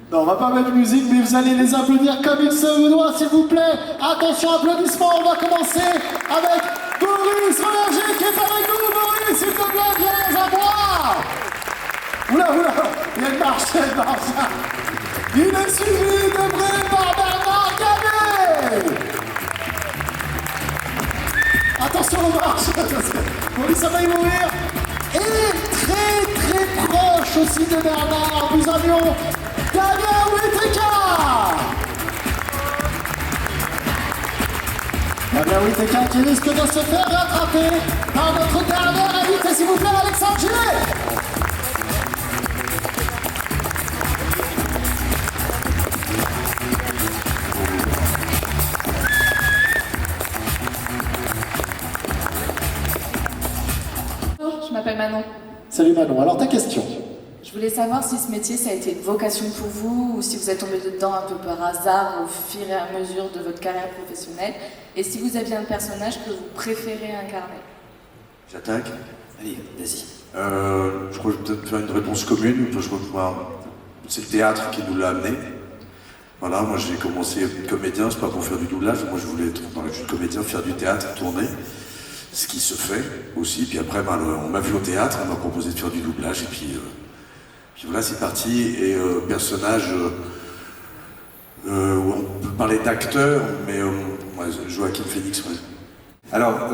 Non, on va pas mettre de musique, mais vous allez les applaudir comme il se doit, s'il vous plaît. Attention, applaudissements, on va commencer avec Boris Rollinger qui est avec nous. Boris, s'il te plaît, viens à boire. Oula, il y a une marche, Il est suivi de près par Bernard Ganet. Attention aux marches, Boris ça va y mourir. Et très proche aussi de Bernard, nous avions Damien Witeka. Damien Witeka qui risque de se faire rattraper par notre dernière invitée, s'il vous plaît, Alexandre Gillet. Je m'appelle Manon. Salut Manon, alors ta question? Je voulais savoir si ce métier, ça a été une vocation pour vous ou si vous êtes tombé dedans un peu par hasard au fur et à mesure de votre carrière professionnelle et si vous aviez un personnage que vous préférez incarner. J'attaque? Allez, vas-y. Je crois que je vais peut-être faire une réponse commune. C'est le théâtre qui nous l'a amené. Voilà, moi j'ai commencé comédien, c'est pas pour faire du doublage, moi je voulais être dans le jeu de comédien, faire du théâtre, tourner. Ce qui se fait aussi, puis après on m'a vu au théâtre, on m'a proposé de faire du doublage, et puis voilà, c'est parti. Et personnage, où on peut parler d'acteur, mais moi, Joaquin Phoenix, ouais. Alors,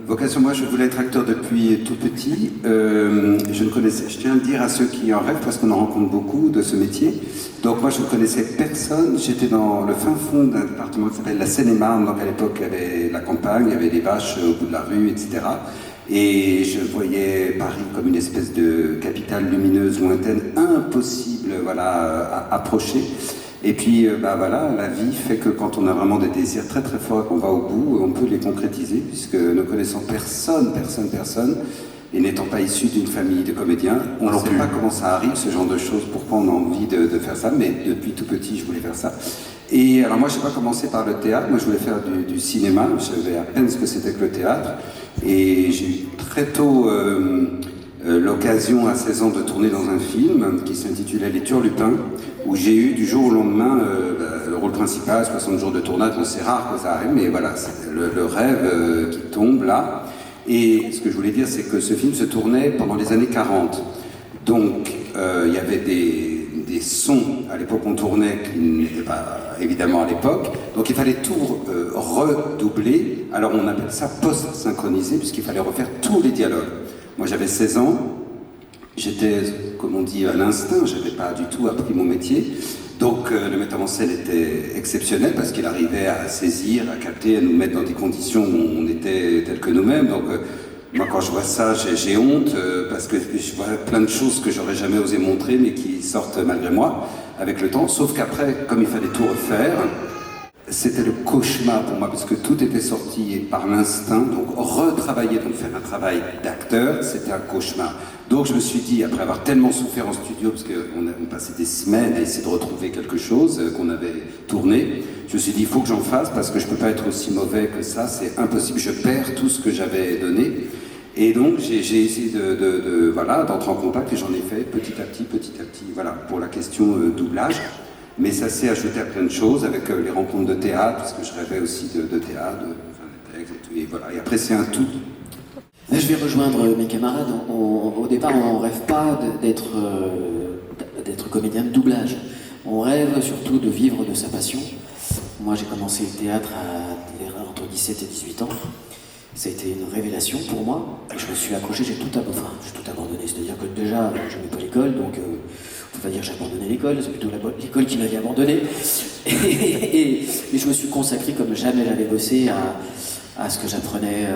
vocation, moi je voulais être acteur depuis tout petit. Je ne connaissais, je tiens à le dire à ceux qui en rêvent, parce qu'on en rencontre beaucoup de ce métier. Donc moi je ne connaissais personne, j'étais dans le fin fond d'un département qui s'appelle la Seine-et-Marne, donc à l'époque il y avait la campagne, il y avait des vaches au bout de la rue, etc. Et je voyais Paris comme une espèce de capitale lumineuse, lointaine, impossible voilà, à approcher. Et puis, voilà, la vie fait que quand on a vraiment des désirs très très forts et qu'on va au bout, on peut les concrétiser, puisque ne connaissant personne, et n'étant pas issu d'une famille de comédiens, on ne sait pas comment ça arrive, ce genre de choses, pourquoi on a envie de faire ça, mais depuis tout petit, je voulais faire ça. Et alors moi, je n'ai pas commencé par le théâtre, moi je voulais faire du cinéma, je savais à peine ce que c'était que le théâtre, et j'ai eu très tôt l'occasion à 16 ans de tourner dans un film qui s'intitulait Les Turlupins, où j'ai eu du jour au lendemain le rôle principal, 60 jours de tournage, bon, c'est rare que ça arrive, mais voilà, c'est le rêve qui tombe là. Et ce que je voulais dire, c'est que ce film se tournait pendant les années 40. Donc, il y avait des sons, à l'époque on tournait, qui n'étaient pas évidemment à l'époque. Donc il fallait tout redoubler. Alors on appelle ça post-synchronisé, puisqu'il fallait refaire tous les dialogues. Moi j'avais 16 ans, j'étais, comme on dit, à l'instinct, je n'avais pas du tout appris mon métier. Donc le metteur en scène était exceptionnel parce qu'il arrivait à saisir, à capter, à nous mettre dans des conditions où on était tels que nous-mêmes. Donc moi quand je vois ça, j'ai honte parce que je vois plein de choses que j'aurais jamais osé montrer mais qui sortent malgré moi avec le temps. Sauf qu'après, comme il fallait tout refaire, c'était le cauchemar pour moi parce que tout était sorti par l'instinct. Donc retravailler, donc faire un travail d'acteur, c'était un cauchemar. Donc je me suis dit, après avoir tellement souffert en studio, parce qu'on passait des semaines à essayer de retrouver quelque chose qu'on avait tourné, je me suis dit, il faut que j'en fasse parce que je ne peux pas être aussi mauvais que ça, c'est impossible, je perds tout ce que j'avais donné. Et donc j'ai essayé d'entrer en contact et j'en ai fait petit à petit, voilà, pour la question doublage. Mais ça s'est ajouté à plein de choses avec les rencontres de théâtre, parce que je rêvais aussi de théâtre, de textes et tout, et voilà. Et après c'est un tout. Je vais rejoindre mes camarades. Au départ, on ne rêve pas d'être comédien de doublage. On rêve surtout de vivre de sa passion. Moi, j'ai commencé le théâtre entre 17 et 18 ans. Ça a été une révélation pour moi. Et je me suis accroché, j'ai tout abandonné. C'est-à-dire que déjà, je n'aimais pas l'école, donc il ne faut pas dire que j'ai abandonné l'école, c'est plutôt l'école qui m'avait abandonné. Et je me suis consacré comme jamais j'avais bossé à ce que j'apprenais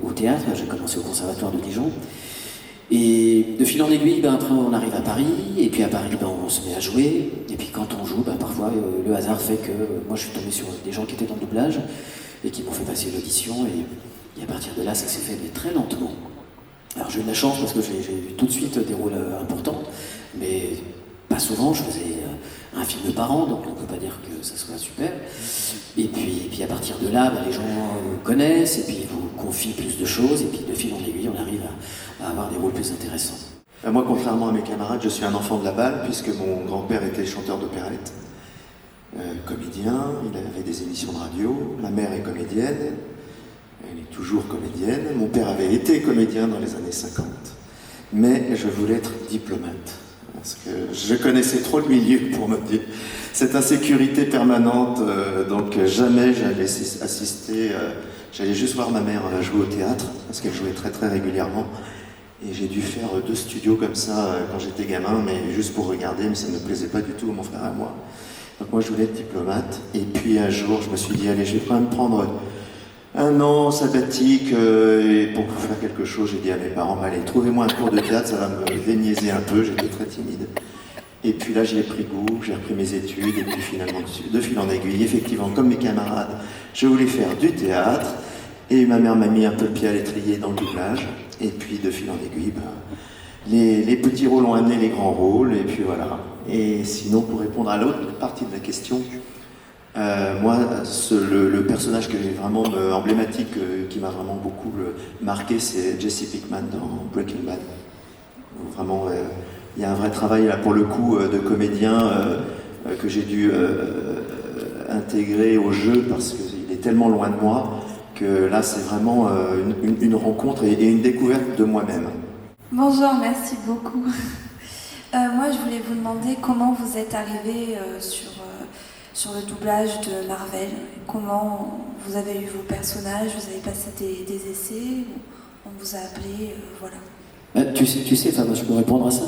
au théâtre. J'ai commencé au conservatoire de Dijon. Et de fil en aiguille, après on arrive à Paris, et puis à Paris on se met à jouer, et puis quand on joue, parfois le hasard fait que moi je suis tombé sur des gens qui étaient dans le doublage, et qui m'ont fait passer l'audition, et à partir de là ça s'est fait mais très lentement. Alors j'ai eu de la chance parce que j'ai eu tout de suite des rôles importants, mais pas souvent, je faisais un film par an, donc on ne peut pas dire que ça soit super. Et puis à partir de là, les gens connaissent, et puis ils vous confient plus de choses, et puis de fil en aiguille, on arrive à avoir des rôles plus intéressants. Moi, contrairement à mes camarades, je suis un enfant de la balle, puisque mon grand-père était chanteur d'opérette, comédien, il avait des émissions de radio, ma mère est comédienne, elle est toujours comédienne, mon père avait été comédien dans les années 50, mais je voulais être diplomate, parce que je connaissais trop le milieu pour me dire cette insécurité permanente, donc jamais j'allais assister, j'allais juste voir ma mère jouer au théâtre, parce qu'elle jouait très très régulièrement. Et j'ai dû faire 2 studios comme ça quand j'étais gamin, mais juste pour regarder, mais ça ne me plaisait pas du tout, mon frère et moi. Donc moi je voulais être diplomate, et puis un jour je me suis dit, allez, je vais quand même prendre un an sabbatique, et pour faire quelque chose, j'ai dit à mes parents, allez, trouvez-moi un cours de théâtre, ça va me déniaiser un peu, j'étais très timide. Et puis là j'y ai pris goût, j'ai repris mes études, et puis finalement, de fil en aiguille, effectivement, comme mes camarades, je voulais faire du théâtre, et ma mère m'a mis un peu le pied à l'étrier dans le doublage. Et puis de fil en aiguille, les petits rôles ont amené les grands rôles, et puis voilà. Et sinon, pour répondre à l'autre partie de la question, moi, le personnage qui est vraiment emblématique, qui m'a vraiment beaucoup marqué, c'est Jesse Pinkman dans Breaking Bad. Donc, vraiment, il y a un vrai travail là pour le coup de comédien que j'ai dû intégrer au jeu parce qu'il est tellement loin de moi. Que là, c'est vraiment une rencontre et une découverte de moi-même. Bonjour, merci beaucoup. Moi, je voulais vous demander comment vous êtes arrivé sur le doublage de Marvel. Comment vous avez eu vos personnages, vous avez passé des essais, on vous a appelé, voilà. Tu sais, enfin, moi, je peux répondre à ça.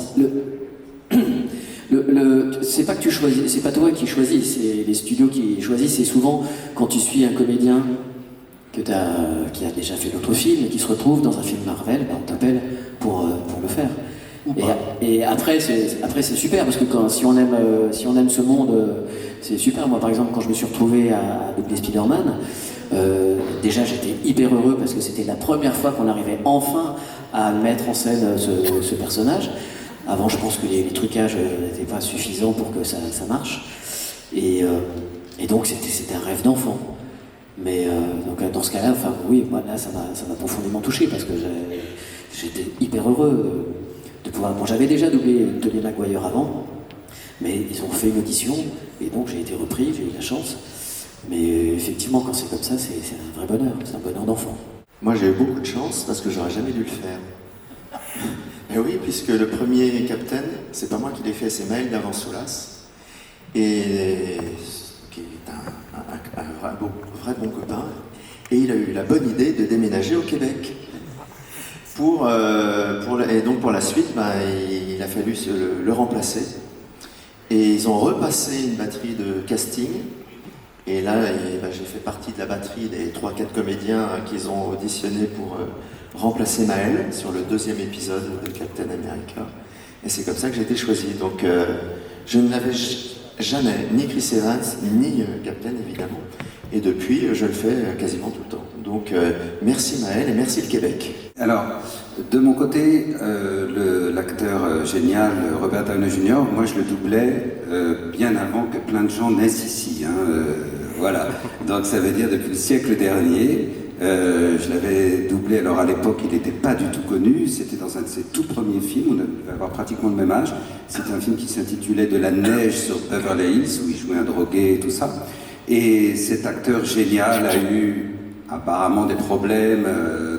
C'est pas que tu choisis, c'est pas toi qui choisis, c'est les studios qui choisissent. C'est souvent quand tu suis un comédien qui a déjà fait d'autres films et qui se retrouve dans un film Marvel, on t'appelle pour le faire. Et après c'est super parce que si on aime ce monde, c'est super. Moi par exemple quand je me suis retrouvé à doubler Spider-Man, déjà j'étais hyper heureux parce que c'était la première fois qu'on arrivait enfin à mettre en scène ce personnage. Avant je pense que les trucages n'étaient pas suffisants pour que ça marche. Et donc c'était un rêve d'enfant. Mais donc dans ce cas-là, enfin oui, moi là ça m'a profondément touché parce que j'étais hyper heureux de pouvoir. Bon, j'avais déjà doublé Tobey Maguire avant, mais ils ont fait une audition et donc j'ai été repris, j'ai eu la chance. Mais effectivement, quand c'est comme ça, c'est un vrai bonheur, c'est un bonheur d'enfant. Moi j'ai eu beaucoup de chance parce que j'aurais jamais dû le faire. Mais oui, puisque le premier Captain, c'est pas moi qui l'ai fait, c'est Maël d'Avant Soulas. Et qui est un vrai bon copain, et il a eu la bonne idée de déménager au Québec. Et donc pour la suite, il a fallu le remplacer. Et ils ont repassé une batterie de casting, et là j'ai fait partie de la batterie des 3-4 comédiens qu'ils ont auditionné pour remplacer Maël sur le 2e épisode de Captain America. Et c'est comme ça que j'ai été choisi. Donc je ne l'avais jamais, ni Chris Evans, ni Captain évidemment. Et depuis, je le fais quasiment tout le temps. Donc merci Maël et merci le Québec. Alors, de mon côté, l'acteur génial Robert Downey Jr., moi je le doublais bien avant que plein de gens naissent ici. Voilà, donc ça veut dire depuis le siècle dernier. Je l'avais doublé, alors à l'époque il n'était pas du tout connu, c'était dans un de ses tout premiers films, on devait avoir pratiquement le même âge. C'était un film qui s'intitulait De la neige sur Beverly Hills, où il jouait un drogué et tout ça. Et cet acteur génial a eu apparemment des problèmes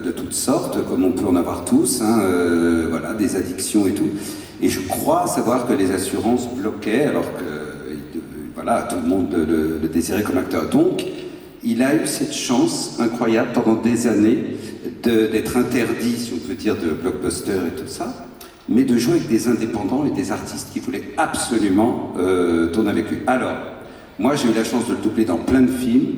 de toutes sortes, comme on peut en avoir tous, voilà, des addictions et tout. Et je crois savoir que les assurances bloquaient, alors que voilà, tout le monde le désirait comme acteur. Donc, il a eu cette chance incroyable pendant des années d'être interdit, si on peut dire, de blockbuster et tout ça, mais de jouer avec des indépendants et des artistes qui voulaient absolument tourner avec lui. Alors, moi j'ai eu la chance de le doubler dans plein de films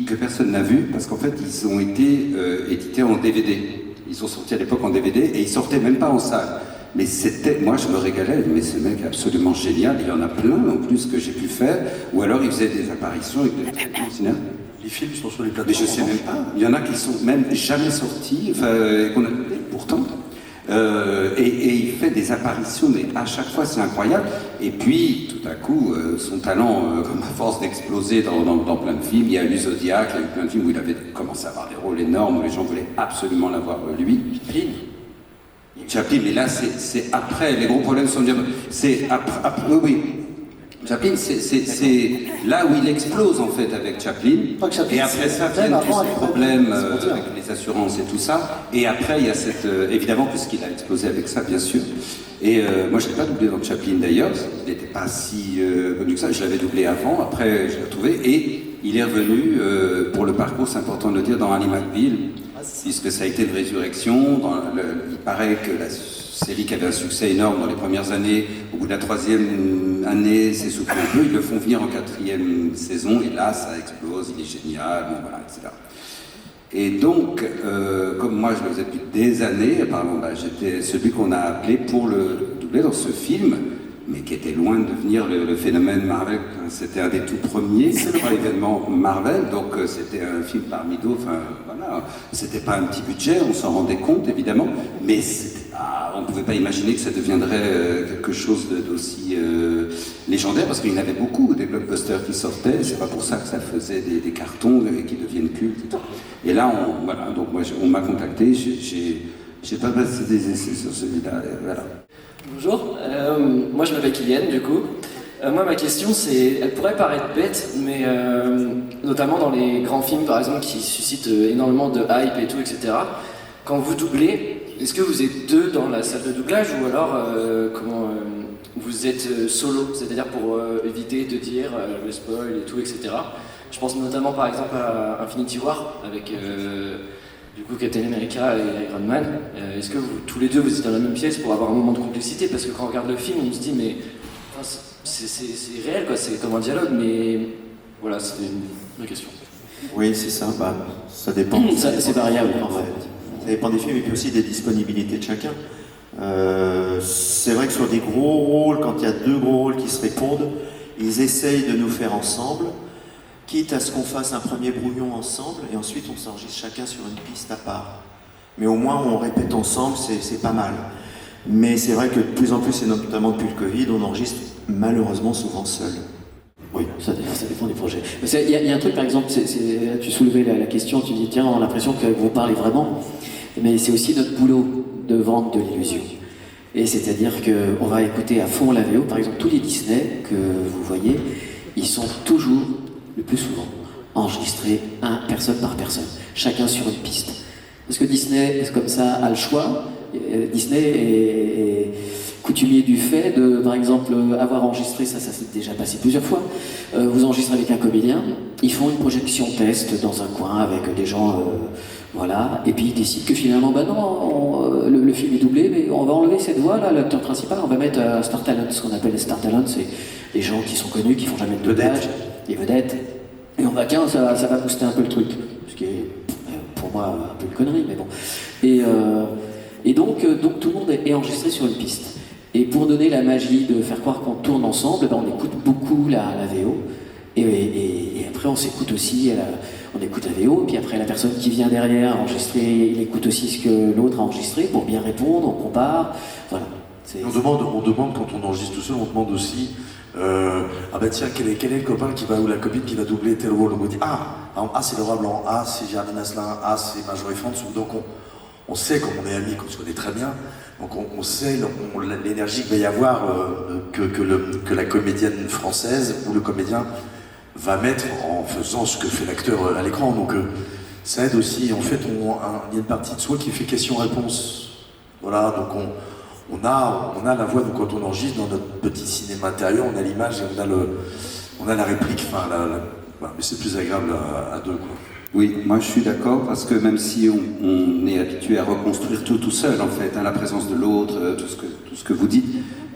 que personne n'a vu, parce qu'en fait ils ont été édités en DVD. Ils sont sortis à l'époque en DVD et ils sortaient même pas en salle. Mais moi je me régalais, mais ce mec est absolument génial, il y en a plein en plus que j'ai pu faire, ou alors il faisait des apparitions avec des cinéma. Les films sont sur les plateformes. Mais je sais même pas, il y en a qui sont même jamais sortis, qu'on a doublé pourtant. Et il fait des apparitions, mais à chaque fois c'est incroyable. Et puis tout à coup, son talent, comme à force d'exploser dans plein de films, il y a eu Zodiac, il y a eu plein de films où il avait commencé à avoir des rôles énormes, où les gens voulaient absolument l'avoir lui. Chaplin, mais là c'est après, les gros problèmes sont bien. C'est après, oui, oui. Chaplin, c'est là où il explose en fait avec Chaplin. Pas que Chaplin, Et après ça c'est viennent même tous avant, ces avec problèmes Chaplin, c'est pour avec les assurances et tout ça. Et après il y a cette évidemment puisqu'il a explosé avec ça bien sûr. Et moi je l'ai pas doublé dans Chaplin d'ailleurs, il n'était pas si connu que ça. Je l'avais doublé avant, après je l'ai retrouvé et il est revenu pour le parcours, c'est important de le dire, dans Ali McBeal, puisque ça a été une résurrection. Il paraît que la série qui avait un succès énorme dans les premières années, au bout de la 3e année, s'essouffle un peu. Ils le font venir en 4e saison, et là, ça explose, il est génial, bon, voilà, etc. Et donc, comme moi je le faisais depuis des années, apparemment, j'étais celui qu'on a appelé pour le doubler dans ce film, mais qui était loin de devenir le phénomène Marvel. C'était un des tout premiers événements Marvel, donc c'était un film parmi d'autres. Enfin, voilà, c'était pas un petit budget, on s'en rendait compte évidemment, mais on ne pouvait pas imaginer que ça deviendrait quelque chose d'aussi légendaire, parce qu'il y en avait beaucoup, des blockbusters qui sortaient, c'est pas pour ça que ça faisait des cartons qui deviennent cultes. Et là, voilà, donc moi, on m'a contacté, j'ai pas passé des essais sur celui-là, voilà. Bonjour, moi je m'appelle Kylian du coup. Moi ma question elle pourrait paraître bête, mais notamment dans les grands films par exemple qui suscitent énormément de hype et tout, etc. Quand vous doublez, est-ce que vous êtes deux dans la salle de doublage ou alors vous êtes solo, c'est-à-dire pour éviter de dire le spoil et tout, etc. Je pense notamment par exemple à Infinity War avec du coup Captain America et Iron Man. Est-ce que vous, tous les deux, vous êtes dans la même pièce pour avoir un moment de complicité? Parce que quand on regarde le film, on se dit mais c'est réel quoi, c'est comme un dialogue, mais voilà, c'est ma question. Oui, c'est ça, ça dépend. C'est variable en fait. Ça dépend des films et puis aussi des disponibilités de chacun. C'est vrai que sur des gros rôles, quand il y a deux gros rôles qui se répondent, ils essayent de nous faire ensemble, quitte à ce qu'on fasse un premier brouillon ensemble et ensuite on s'enregistre chacun sur une piste à part. Mais au moins on répète ensemble, c'est pas mal. Mais c'est vrai que de plus en plus, et notamment depuis le Covid, on enregistre malheureusement souvent seul. Oui, ça dépend des projets. Il y a un truc par exemple, tu soulevais la question, tu dis tiens, on a l'impression que vous parlez vraiment, mais c'est aussi notre boulot de vendre de l'illusion. Et c'est-à-dire qu'on va écouter à fond la VO, par exemple tous les Disney que vous voyez, ils sont toujours, le plus souvent, enregistrés personne par personne, chacun sur une piste. Parce que Disney, comme ça, a le choix. Disney est coutumier du fait de, par exemple, avoir enregistré, ça s'est déjà passé plusieurs fois, vous enregistrez avec un comédien, ils font une projection test dans un coin avec des gens, voilà, et puis ils décident que finalement, non, le film est doublé, mais on va enlever cette voix-là, l'acteur principal, on va mettre un Star Talent, ce qu'on appelle les Star Talent, c'est les gens qui sont connus, qui font jamais de doublage, les vedettes, et on va, tiens, ça va booster un peu le truc, ce qui est, pour moi, un peu une connerie, mais bon. Et donc tout le monde est enregistré sur une piste. Et pour donner la magie de faire croire qu'on tourne ensemble, on écoute beaucoup la VO. Et après on s'écoute aussi, on écoute la VO, puis après la personne qui vient derrière enregistrer, il écoute aussi ce que l'autre a enregistré pour bien répondre, on compare. Voilà. On demande quand on enregistre tout seul, on demande aussi tiens, quel est le copain qui va ou la copine qui va doubler tel rôle. On dit A c'est Laura Blanc, A c'est Géraldine Asselin, A c'est Marjorie France. Donc on sait, comme on est amis, qu'on se connaît très bien, donc on sait l'énergie qu'il va y avoir que la comédienne française ou le comédien va mettre en faisant ce que fait l'acteur à l'écran. Donc ça aide aussi. En fait, il y a une partie de soi qui fait question-réponse. Voilà, donc on a la voix, donc quand on enregistre dans notre petit cinéma intérieur, on a l'image et on a la réplique. Mais c'est plus agréable à deux, quoi. Oui, moi je suis d'accord, parce que même si on est habitué à reconstruire tout seul, en fait, la présence de l'autre, tout ce que vous dites,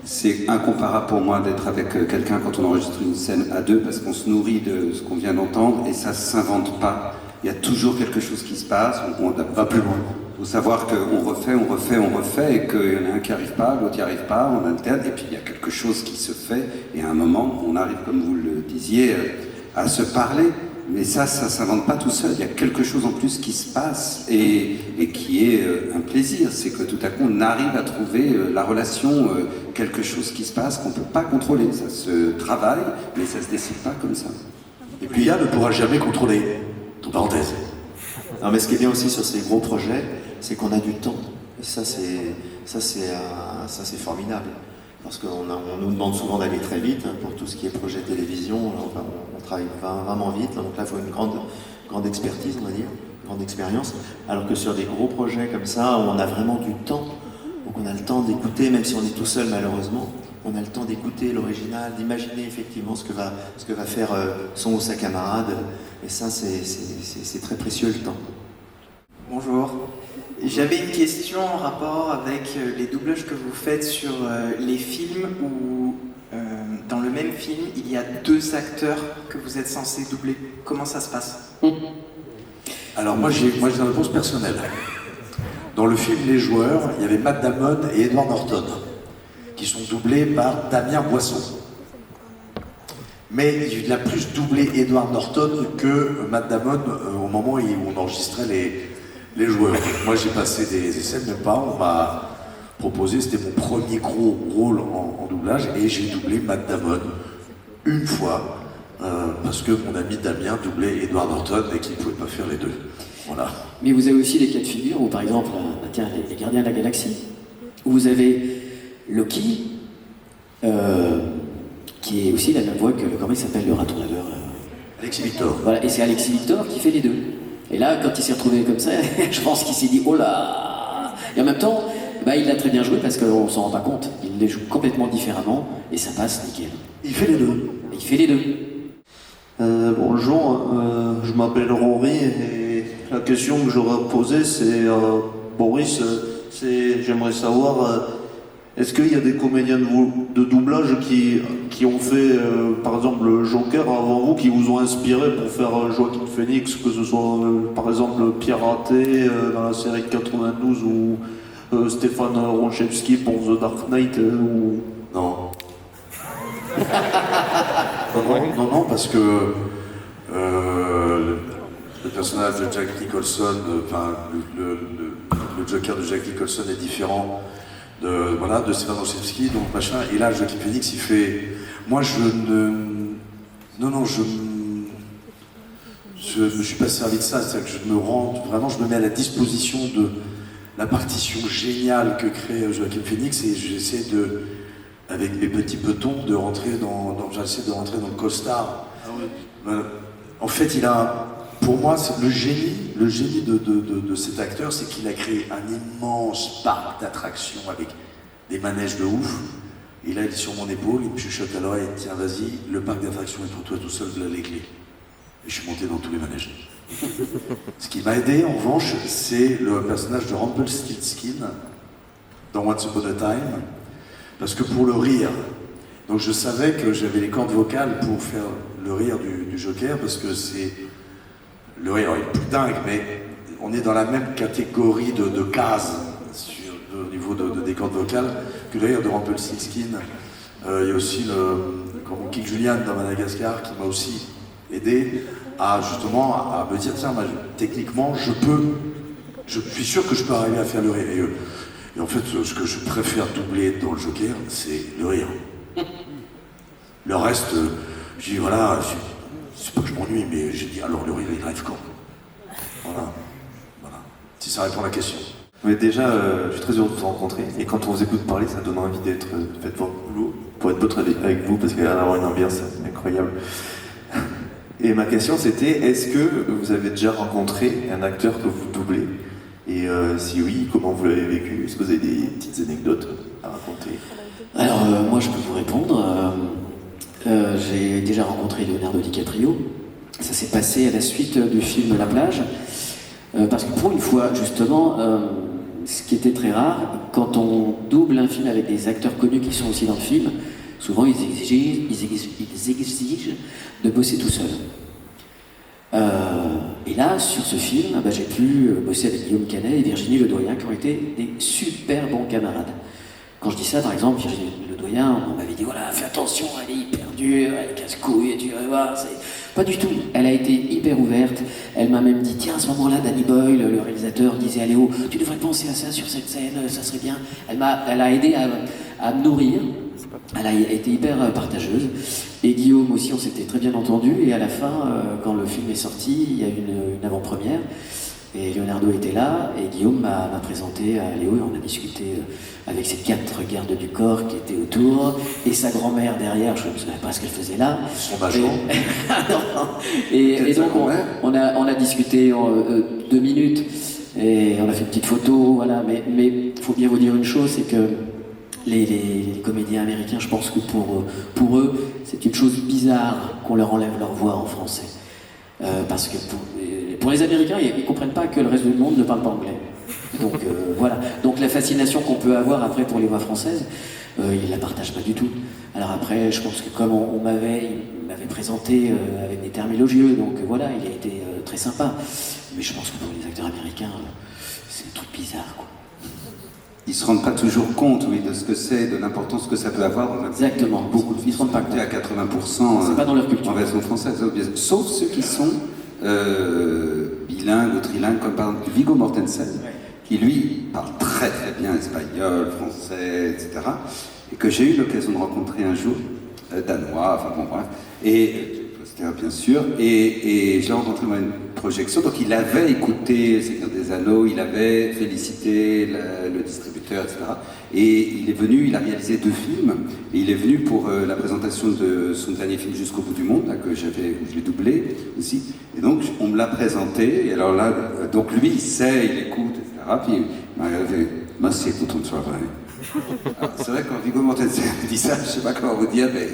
c'est incomparable pour moi d'être avec quelqu'un quand on enregistre une scène à deux, parce qu'on se nourrit de ce qu'on vient d'entendre, et ça ne s'invente pas. Il y a toujours quelque chose qui se passe, on va plus loin. Il faut savoir qu'on refait, et qu'il y en a un qui n'y arrive pas, l'autre n'y arrive pas, on alterne, et puis il y a quelque chose qui se fait, et à un moment, on arrive, comme vous le disiez, à se parler. Mais ça s'invente pas tout seul, il y a quelque chose en plus qui se passe et qui est un plaisir. C'est que tout à coup on arrive à trouver la relation, quelque chose qui se passe qu'on ne peut pas contrôler. Ça se travaille, mais ça se décide pas comme ça. Et puis Yann ne pourra jamais contrôler, entre parenthèses. Non, mais ce qui est bien aussi sur ces gros projets, c'est qu'on a du temps. Et ça c'est formidable. Parce qu'on nous demande souvent d'aller très vite hein, pour tout ce qui est projet télévision. On travaille vraiment vite. Donc là, il faut une grande expertise, on va dire, grande expérience. Alors que sur des gros projets comme ça, on a vraiment du temps. Donc on a le temps d'écouter, même si on est tout seul malheureusement, on a le temps d'écouter l'original, d'imaginer effectivement ce que va faire son ou sa camarade. Et ça, c'est très précieux le temps. Bonjour. J'avais une question en rapport avec les doublages que vous faites sur les films où, dans le même film, il y a 2 acteurs que vous êtes censés doubler. Comment ça se passe? Alors moi j'ai une réponse personnelle. Dans le film Les Joueurs, il y avait Matt Damon et Edward Norton, qui sont doublés par Damien Boisson. Mais il a plus doublé Edward Norton que Matt Damon au moment où on enregistrait les joueurs. Moi j'ai passé des essais, même pas, on m'a proposé, c'était mon premier gros rôle en doublage, et j'ai doublé Matt Damon une fois, parce que mon ami Damien doublait Edward Norton et qu'il ne pouvait pas faire les deux. Voilà. Mais vous avez aussi des cas de figure où, par exemple, les Gardiens de la Galaxie, où vous avez Loki, qui est aussi la même voix que, comment il s'appelle, le raton laveur Alexis Victor. Voilà, et c'est Alexis Victor qui fait les deux. Et là, quand il s'est retrouvé comme ça, je pense qu'il s'est dit « Oh là !» Et en même temps, il l'a très bien joué parce qu'on s'en rend pas compte. Il les joue complètement différemment et ça passe nickel. Il fait les deux. Il fait les deux. Bonjour, je m'appelle Rory et la question que j'aurais posée c'est Boris, j'aimerais savoir est-ce qu'il y a des comédiens de doublage qui ont fait par exemple le Joker avant vous, qui vous ont inspiré pour faire Joaquin Phoenix, que ce soit par exemple Pierre Raté dans la série 92 ou Stéphane Ronchevski pour The Dark Knight ou... Non. Non, parce que le personnage de Jack Nicholson, le Joker de Jack Nicholson est différent de Stéphane Ronchevski, donc machin. Et là, Joaquin Phoenix, il fait. Moi, je me suis pas servi de ça. C'est-à-dire que je me mets à la disposition de la partition géniale que crée Joaquin Phoenix et j'essaie avec mes petits petons, j'essaie de rentrer dans le costard. Ah oui. En fait, pour moi, c'est le génie de cet acteur, c'est qu'il a créé un immense parc d'attractions avec des manèges de ouf. Et là, il est sur mon épaule, il me chuchote à l'oreille, tiens, vas-y, le parc d'attractions est pour toi tout seul, voilà les clés. Et je suis monté dans tous les manèges. Ce qui m'a aidé, en revanche, c'est le personnage de Rumpelstiltskin dans Once Upon a Time. Parce que pour le rire, donc je savais que j'avais les cordes vocales pour faire le rire du Joker, parce que c'est le rire, il est plus dingue, mais on est dans la même catégorie de cases au niveau des cordes vocales que le rire de Rumpelstiltskin. Il y a aussi King Julian dans Madagascar qui m'a aussi aidé à me dire tiens, techniquement je suis sûr que je peux arriver à faire le rire. Et en fait, ce que je préfère doubler dans le Joker, c'est le rire. Le reste, je dis voilà, c'est pas que je m'ennuie, mais j'ai dit alors le rire il arrive quand? Voilà. Si ça répond à la question. Mais déjà, je suis très heureux de vous rencontrer. Et quand on vous écoute parler, ça donne envie d'être fait votre boulot, pour être pote avec vous, parce qu'il y a d'avoir une ambiance incroyable. Et ma question c'était, est-ce que vous avez déjà rencontré un acteur que vous doublez? Et si oui, comment vous l'avez vécu? Est-ce que vous avez des petites anecdotes à raconter? Alors, moi je peux vous répondre. J'ai déjà rencontré Leonardo DiCaprio. Ça s'est passé à la suite du film La Plage. Parce que pour une fois, justement, ce qui était très rare, quand on double un film avec des acteurs connus qui sont aussi dans le film, souvent ils exigent de bosser tout seul. Et là, sur ce film, j'ai pu bosser avec Guillaume Canet et Virginie Ledoyen, qui ont été des super bons camarades. Quand je dis ça, par exemple, Virginie Ledoyen, on m'avait dit voilà, fais attention, elle est hyper dure, elle casse-couille, tu vas voir, c'est... Pas du tout. Elle a été hyper ouverte. Elle m'a même dit tiens, à ce moment-là, Danny Boyle, le réalisateur, disait à Léo, tu devrais penser à ça sur cette scène, ça serait bien. Elle a aidé à me nourrir. Elle a été hyper partageuse. Et Guillaume aussi, on s'était très bien entendu. Et à la fin, quand le film est sorti, il y a eu une avant-première. Et Leonardo était là, et Guillaume m'a présenté à Léo, et on a discuté avec ses 4 gardes du corps qui étaient autour, et sa grand-mère derrière, je ne savais pas ce qu'elle faisait là. Son agent. Et donc on a discuté 2 minutes, et on a fait une petite photo, voilà. Mais il faut bien vous dire une chose, c'est que les comédiens américains, je pense que pour eux, c'est une chose bizarre qu'on leur enlève leur voix en français. Parce que pour les Américains, ils ne comprennent pas que le reste du monde ne parle pas anglais. Donc voilà. Donc la fascination qu'on peut avoir après pour les voix françaises, ils ne la partagent pas du tout. Alors après, je pense que comme il m'avait présenté avec des termes élogieux, donc voilà, il a été très sympa. Mais je pense que pour les acteurs américains, c'est un truc bizarre, quoi. Ils se rendent pas toujours compte, oui, de ce que c'est, de l'importance que ça peut avoir. Exactement. Beaucoup de films sont actés à 80%. C'est pas dans leur culture. En version française, sauf ceux qui sont bilingues ou trilingues, comme par exemple Viggo Mortensen, qui lui parle très très bien espagnol, français, etc. Et que j'ai eu l'occasion de rencontrer un jour, danois, enfin bon bref, et bien sûr, et je l'ai rencontré dans une projection, donc il avait écouté Seigneur des Anneaux, il avait félicité le distributeur, etc. Et il est venu, il a réalisé 2 films, et il est venu pour la présentation de son dernier film Jusqu'au bout du monde, là, où je l'ai doublé aussi. Et donc on me l'a présenté, et alors là, donc lui il sait, il écoute, etc. Puis il m'a regardé, merci pour ton travail. C'est vrai que quand Viggo Mortensen dit ça, je ne sais pas comment vous dire, mais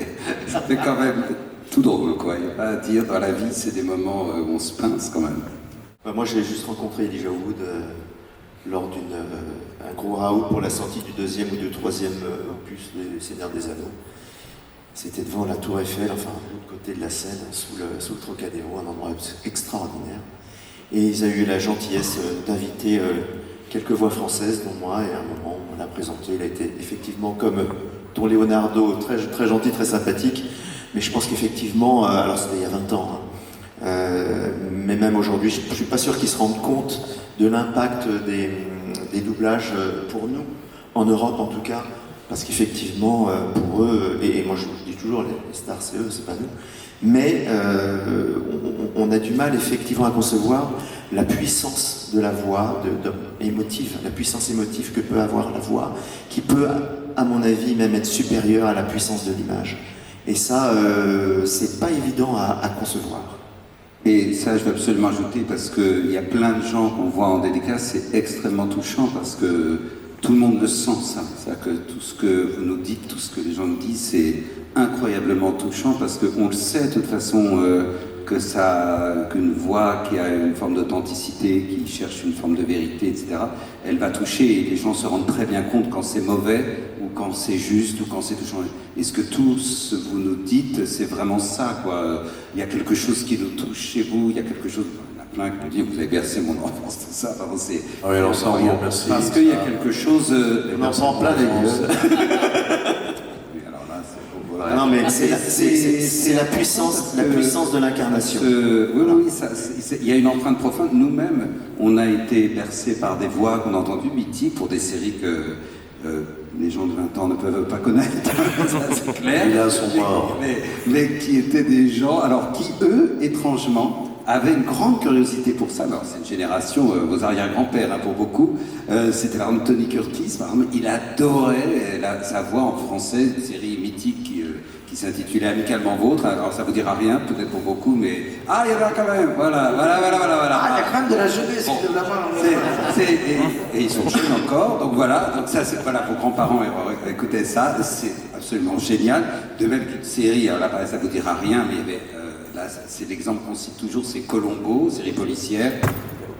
c'était quand même tout drôle, quoi. Il n'y a pas à dire, dans la vie, c'est des moments où on se pince quand même. Moi, j'ai juste rencontré Elijah Wood lors d'un gros raout pour la sortie du 2e ou du 3e opus des Seigneurs des Anneaux. C'était devant la Tour Eiffel, enfin, de l'autre côté de la Seine, sous le Trocadéro, un endroit extraordinaire. Et ils ont eu la gentillesse d'inviter quelques voix françaises, dont moi, et à un moment, on l'a présenté. Il a été effectivement comme ton Leonardo, très, très gentil, très sympathique. Mais je pense qu'effectivement, alors c'était il y a 20 ans, mais même aujourd'hui, je ne suis pas sûr qu'ils se rendent compte de l'impact des doublages pour nous, en Europe en tout cas, parce qu'effectivement, pour eux, et moi je dis toujours, les stars c'est eux, c'est pas nous, mais on a du mal effectivement à concevoir la puissance de la voix émotive, la puissance émotive que peut avoir la voix, qui peut, à mon avis, même être supérieure à la puissance de l'image. Et ça, c'est pas évident à concevoir. Et ça, je veux absolument ajouter, parce qu'il y a plein de gens qu'on voit en dédicace, c'est extrêmement touchant, parce que tout le monde le sent, ça. C'est-à-dire que tout ce que vous nous dites, tout ce que les gens nous disent, c'est incroyablement touchant, parce qu'on le sait de toute façon, qu'une voix qui a une forme d'authenticité, qui cherche une forme de vérité, etc., elle va toucher, et les gens se rendent très bien compte quand c'est mauvais, ou quand c'est juste, ou quand c'est touchant. Et ce que tous vous nous dites, c'est vraiment ça, quoi. Il y a quelque chose qui nous touche chez vous, il y a quelque chose... Il y en a plein qui me disent, vous avez bercé mon enfance, tout ça. Enfin, c'est... Ah oui, alors ça, on merci. Parce qu'il y a quelque chose... on en prend plein les gueules. Non, mais c'est la puissance de l'incarnation. Oui, il y a une empreinte profonde. Nous-mêmes, on a été bercés par des voix qu'on a entendues, mythiques, pour des séries que les gens de 20 ans ne peuvent pas connaître, ça c'est clair. Il a son mort. Mais qui étaient des gens, alors qui, eux, étrangement, avaient une grande curiosité pour ça. Alors, c'est une génération, vos arrière-grands-pères, pour beaucoup. C'était par exemple Tony Curtis, par exemple, il adorait sa voix en français, une série mythique qui s'intitulait Amicalement Vôtre. Alors, ça vous dira rien, peut-être pour beaucoup, mais... Ah, il y en a quand même, voilà. Ah, il y a quand même de la jeunesse qui de la et ils sont jeunes encore, donc voilà. Donc ça, c'est voilà, vos grands-parents écoutaient ça, c'est absolument génial. De même qu'une série, alors là, ça vous dira rien, mais il y avait... Là, c'est l'exemple qu'on cite toujours, c'est Colombo, série policière.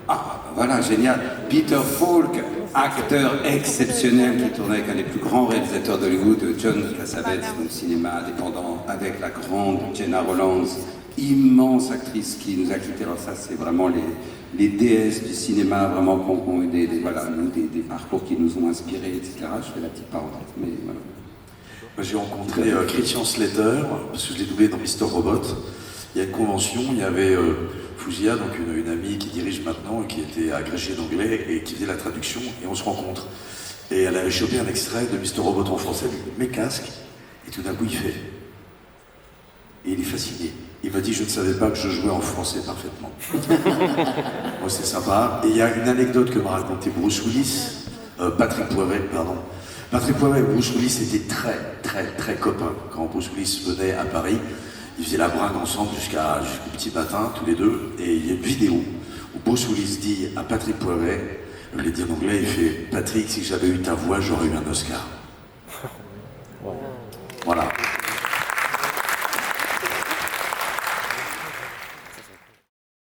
Ah, voilà, génial. Peter Falk, acteur exceptionnel qui tournait avec un des plus grands réalisateurs d'Hollywood, John Cassavetes, donc cinéma indépendant, avec la grande Gena Rowlands, immense actrice qui nous a quittés. Alors ça, c'est vraiment les déesses du cinéma, vraiment, qui ont eu des parcours qui nous ont inspirés, etc. Je fais la petite parenthèse, mais voilà. Moi, j'ai rencontré Christian Slater, parce que je l'ai doublé dans Mr. Robot. Il y a une convention, il y avait Fouzia, donc une amie qui dirige maintenant et qui était agrégée d'anglais et qui faisait la traduction, et on se rencontre. Et elle avait chopé un extrait de Mr. Robot en français, mes casques, et tout d'un coup il fait. Et il est fasciné. Il m'a dit je ne savais pas que je jouais en français parfaitement. Moi c'est sympa. Et il y a une anecdote que m'a raconté Bruce Willis, Patrick Poivet, pardon. Patrick Poivet et Bruce Willis étaient très copains. Quand Bruce Willis venait à Paris, ils faisaient la bringue ensemble jusqu'au petit matin, tous les deux. Et il y a une vidéo où Bruce Willis dit à Patrick Poivet, je l'ai dit en anglais, il fait « Patrick, si j'avais eu ta voix, j'aurais eu un Oscar. » Voilà.